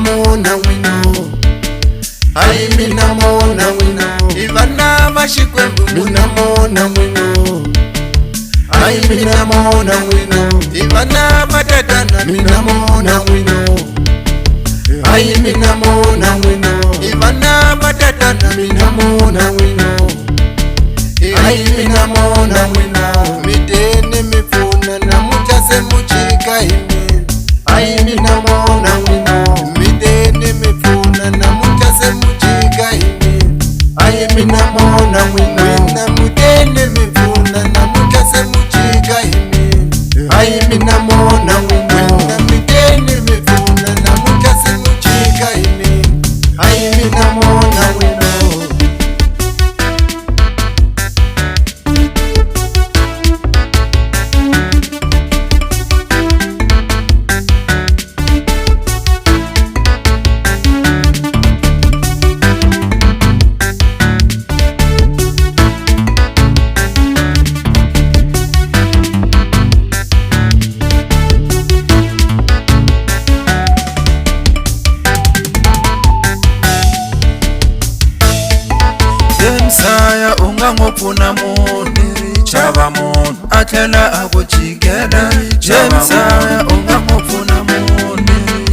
mona wino, ai mina mona wino, ivana vashikwembu mina mona wino, ai mina mona wino, ivana matatana mina mona wino, ai mina mona wino, ivana matatana mina mona wino, ai mina mona wino, mitene mifuna na mutase muchika imi, ai mina mona wino, mitene mifuna na mutase muchika imi, ai mina mona wino, na mutene mifuna na mutase muchika imi, ai mina mona wino, na mitene mifuna na mutase muchika imi, ai mina mona wino. Saya unga ngopuna munhu chava munhu athlela akuchikela Saya unga ngopuna munhu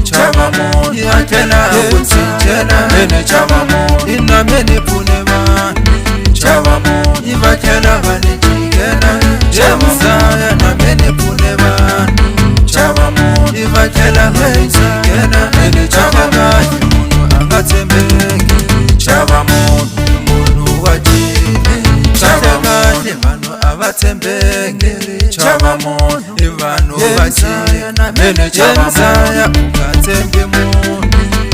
chava munhu athlela akuchikela mene chava munhu ina mene pune vanhu chava munhu ivathlela vanichikela Saya na mene pune vanhu chava munhu ivathlela vanichikela mene chava munhu angathembeki chava munhu Chava vanu avathembeke chava munhu ivanu vachina mene chava ungathembi munhu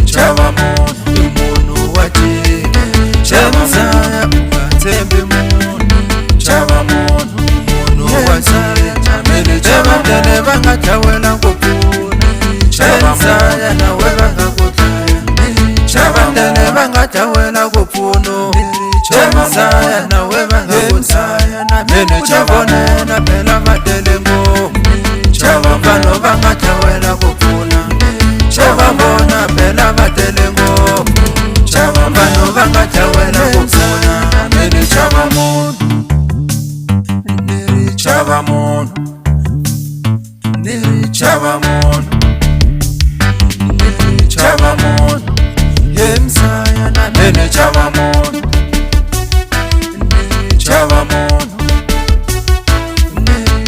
chava munhu munhu wachina chava ungathembi munhu chava munhu wachina mene chava mdele vangathawela kupuna chava nawe vangakuthaya chava mdele vangathawela kupuna Saya na weva ngakuthaya mene chavonela phela madele ngomu chava vano vangathawela kupfuna chava bona phela madele ngomu chava vano vangathawela kupfuna mene chava munhu chava munhu chava munhu chava munhu Saya na mene chava munhu chava munhu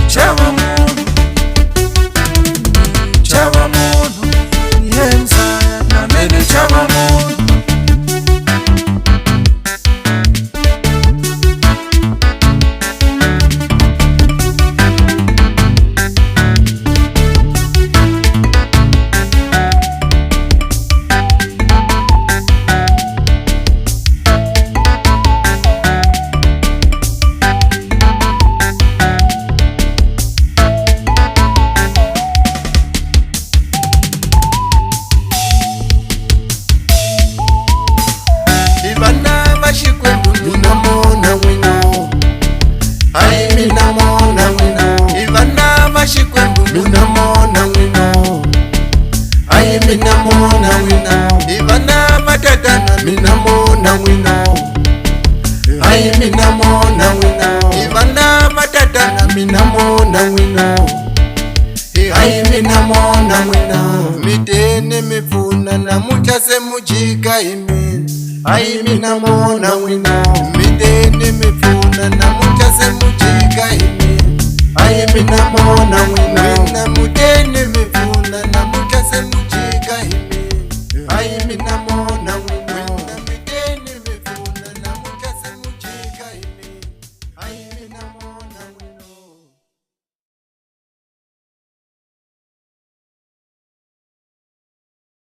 chava munhu chava munhu Saya na mene chava munhu Mina mona wino, ivana matatana mina mona wino, ai mina mona wino, ivana matatana mina mona wino, ai mina mona wino, mitene mifuna na mutase muchika imi, ai mina mona wino, mitene mifuna na mutase muchika imi, ai mina mona wino, na mutene mifuna na mutase muchika